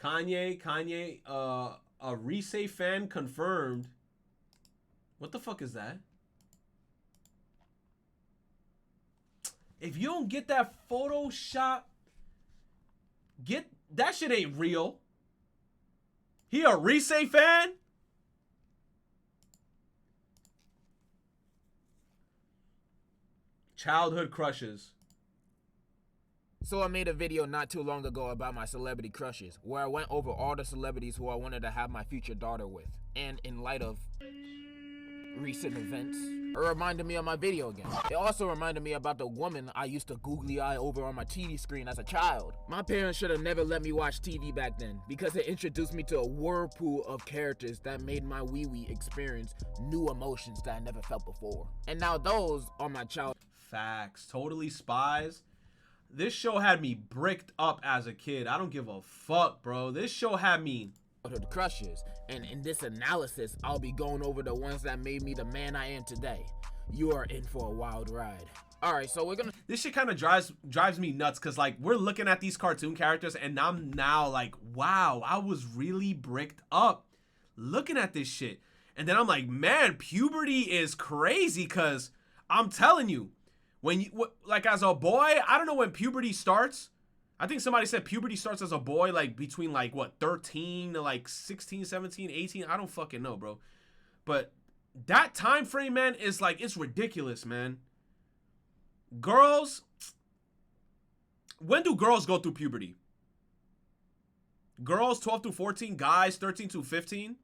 Kanye, a Reese fan confirmed. What the fuck is that? If you don't get that Photoshop, that shit ain't real. He a Reese fan? Childhood crushes. So I made a video not too long ago about my celebrity crushes, where I went over all the celebrities who I wanted to have my future daughter with. And in light of recent events, it reminded me of my video again. It also reminded me about the woman I used to googly eye over on my TV screen as a child. My parents should have never let me watch TV back then, because it introduced me to a whirlpool of characters that made my wee-wee experience new emotions that I never felt before. And now those are my child. Facts. Totally Spies. This show had me bricked up as a kid. I don't give a fuck, bro. This show had me crushes, and in this analysis I'll be going over the ones that made me the man I am today. You are in for a wild ride. All right, so we're gonna. This shit kind of drives me nuts, because like we're looking at these cartoon characters and I'm now like, wow, I was really bricked up looking at this shit. And then I'm like, man, puberty is crazy, because I'm telling you, when you, like as a boy, I don't know when puberty starts. I think somebody said puberty starts as a boy, like between like what, 13 to like 16, 17, 18. I don't fucking know, bro. But that time frame, man, is like, it's ridiculous, man. Girls, when do girls go through puberty? Girls 12 to 14, guys 13 to 15.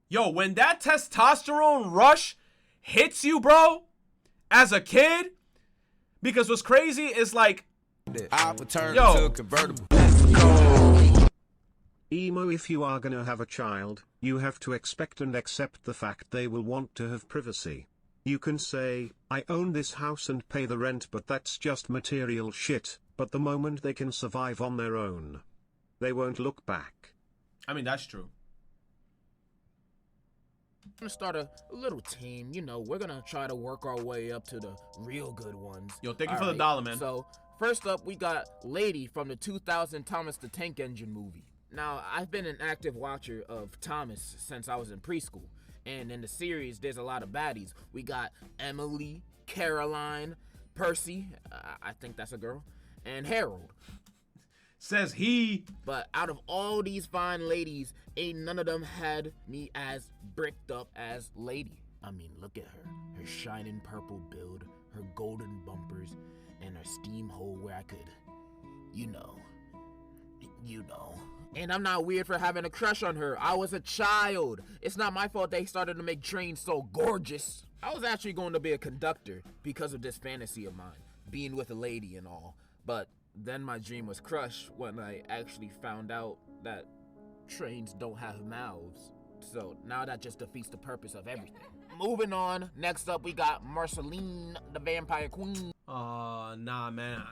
Yo, when that testosterone rush hits you, bro, as a kid, because what's crazy is like, yo, convertible. Emo, if you are gonna have a child, you have to expect and accept the fact they will want to have privacy. You can say, I own this house and pay the rent, but that's just material shit. But the moment they can survive on their own, they won't look back. I mean, that's true. I'm gonna start a little team. You know, we're gonna try to work our way up to the real good ones. Yo, thank you for the dollar, man. So first up, we got Lady from the 2000 Thomas the Tank Engine movie. Now, I've been an active watcher of Thomas since I was in preschool. And in the series, there's a lot of baddies. We got Emily, Caroline, Percy, I think that's a girl, and Harold. Says he. But out of all these fine ladies, ain't none of them had me as bricked up as Lady. I mean, look at her. Her shining purple build, her golden bumpers, and her steam hole where I could, you know. And I'm not weird for having a crush on her. I was a child. It's not my fault they started to make trains so gorgeous. I was actually going to be a conductor because of this fantasy of mine, being with a lady and all. But then my dream was crushed when I actually found out that trains don't have mouths. So now that just defeats the purpose of everything. Moving on, next up we got Marceline, the vampire queen. Nah, man.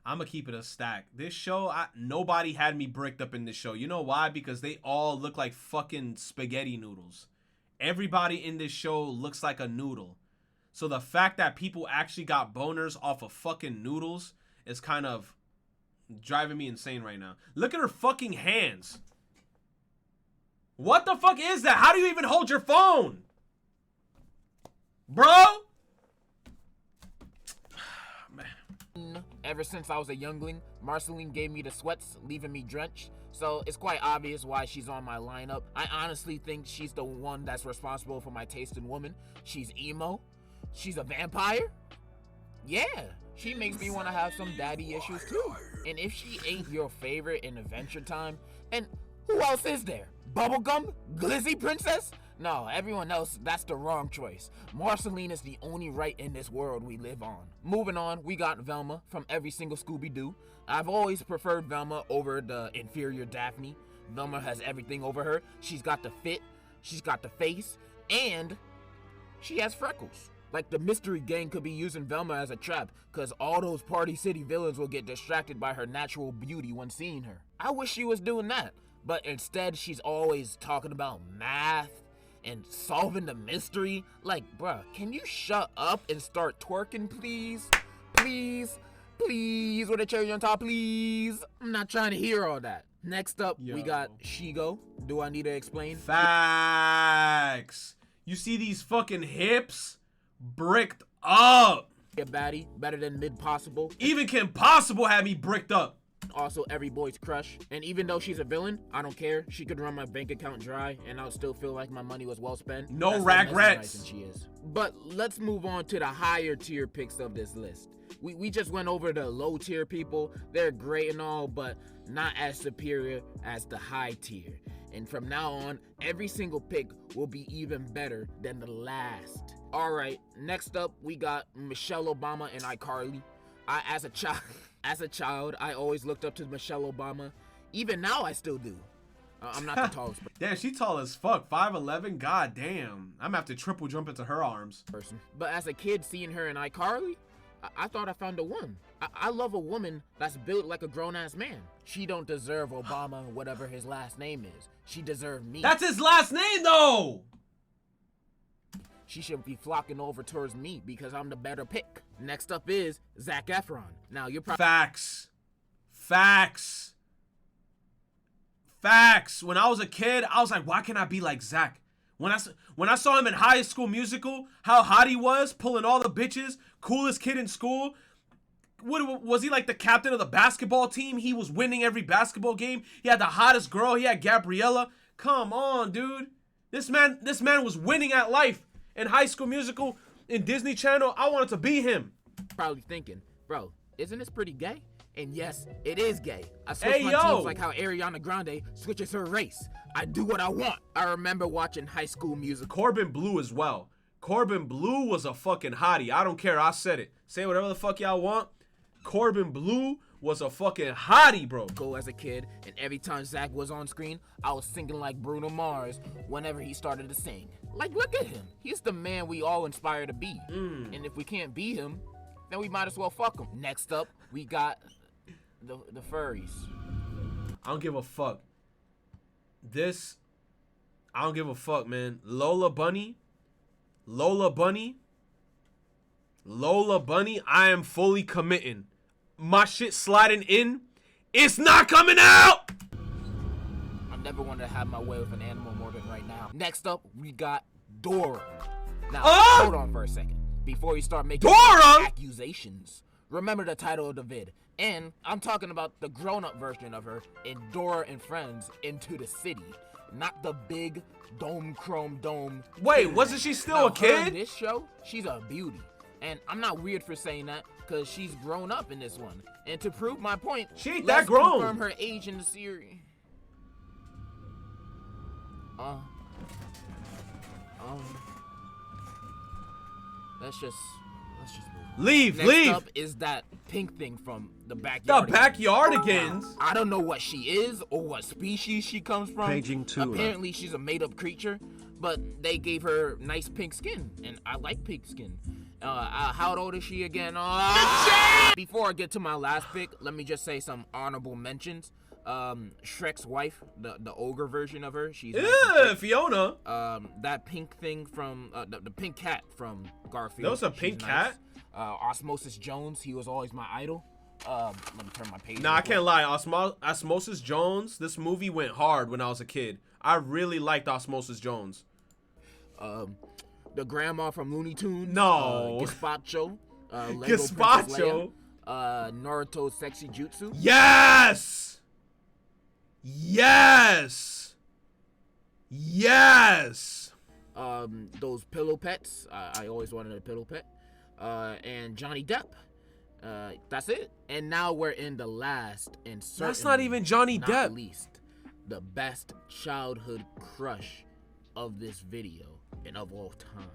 I'm gonna keep it a stack. This show, nobody had me bricked up in this show. You know why? Because they all look like fucking spaghetti noodles. Everybody in this show looks like a noodle. So the fact that people actually got boners off of fucking noodles is kind of driving me insane right now. Look at her fucking hands. What the fuck is that? How do you even hold your phone? Bro? Ever since I was a youngling, Marceline gave me the sweats, leaving me drenched. So it's quite obvious why she's on my lineup. I honestly think she's the one that's responsible for my taste in women. She's emo. She's a vampire. Yeah, she makes me want to have some daddy issues too. And if she ain't your favorite in Adventure Time, and who else is there? Bubblegum? Glizzy Princess? No, everyone else, that's the wrong choice. Marceline is the only right in this world we live on. Moving on, we got Velma from every single Scooby-Doo. I've always preferred Velma over the inferior Daphne. Velma has everything over her. She's got the fit, she's got the face, and she has freckles. Like the mystery gang could be using Velma as a trap, cause all those Party City villains will get distracted by her natural beauty when seeing her. I wish she was doing that, but instead she's always talking about math and solving the mystery. Like, bruh, can you shut up and start twerking, please? Please, please, with a cherry on top, please. I'm not trying to hear all that. Next up, we got Shigo. Do I need to explain? Facts. You see these fucking hips? Bricked up. A baddie, better than mid possible. Even Kim Possible had me bricked up. Also every boy's crush. And even though she's a villain, I don't care. She could run my bank account dry and I'll still feel like my money was well spent. No regrets. She is. But let's move on to the higher tier picks of this list. We just went over the low tier people. They're great and all, but not as superior as the high tier. And from now on, every single pick will be even better than the last. All right, next up, we got Michelle Obama and iCarly. As a child, I always looked up to Michelle Obama. Even now, I still do. I'm not the tallest Damn, she tall as fuck. 5'11". God damn. I'm gonna have to triple jump into her arms. But as a kid, seeing her in iCarly, I thought I found the one. I love a woman that's built like a grown-ass man. She don't deserve Obama, whatever his last name is. She deserves me. That's his last name, though! She should be flocking over towards me because I'm the better pick. Next up is Zac Efron. Now, you're probably... Facts. When I was a kid, I was like, why can't I be like Zac? When I saw him in High School Musical, how hot he was, pulling all the bitches, coolest kid in school. What was he, like the captain of the basketball team? He was winning every basketball game. He had the hottest girl. He had Gabriella. Come on, dude. This man was winning at life. In High School Musical, in Disney Channel, I wanted to be him. Probably thinking, bro, isn't this pretty gay? And yes, it is gay. I switch my teams like how Ariana Grande switches her race. I do what I want. I remember watching High School Musical. Corbin Bleu as well. Corbin Bleu was a fucking hottie. I don't care. I said it. Say whatever the fuck y'all want. Corbin Bleu was a fucking hottie, bro. As a kid, and every time Zac was on screen, I was singing like Bruno Mars whenever he started to sing. Like, look at him. He's the man we all aspire to be. And if we can't be him, then we might as well fuck him. Next up, we got the furries. I don't give a fuck. I don't give a fuck, man. Lola Bunny, I am fully committing. My shit sliding in, it's not coming out! I never wanted to have my way with an animal more than right now. Next up, we got Dora. Now, hold on for a second. Before you start making accusations, remember the title of the vid. And I'm talking about the grown-up version of her in Dora and Friends Into the City. Not the big chrome dome. Wait, wasn't she still a kid? In this show, she's a beauty. And I'm not weird for saying that, because she's grown up in this one. And to prove my point, she ain't that grown. Confirm her age in the series. Let's just leave. Next up is that pink thing from the backyard. The backyardigans. I don't know what she is or what species she comes from. Paging Tula. Apparently she's a made-up creature, but they gave her nice pink skin, and I like pink skin. How old is she again? Before I get to my last pick, let me just say some honorable mentions. Shrek's wife, the ogre version of her. She's Fiona. That pink thing from the pink cat from Garfield. That was a pink cat. Osmosis Jones, he was always my idol. Let me turn my page. Nah, I can't lie. Osmosis Jones, this movie went hard when I was a kid. I really liked Osmosis Jones. The grandma from Looney Tunes. No. Gazpacho. Gazpacho. Naruto's Sexy Jutsu. Yes. Those pillow pets. I always wanted a pillow pet. And Johnny Depp. That's it. And now we're in the last and certainly that's not even Johnny Depp. Least, the best childhood crush of this video and of all time.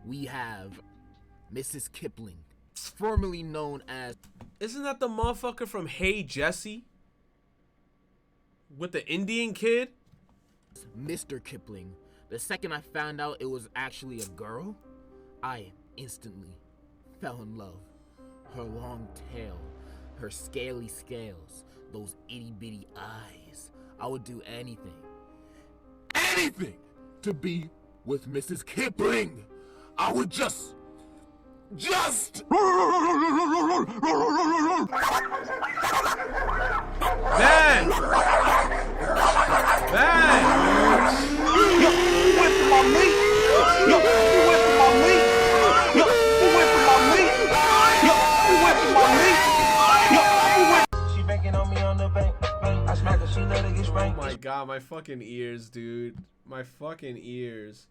We have Mrs. Kipling, formerly known as... Isn't that the motherfucker from Hey Jesse? With the Indian kid? Mr. Kipling. The second I found out it was actually a girl, I instantly fell in love. Her long tail, her scaly scales, those itty bitty eyes. I would do anything to be with Mrs. Kipling. I would just Man, Oh my god, my fucking ears, dude. My fucking ears.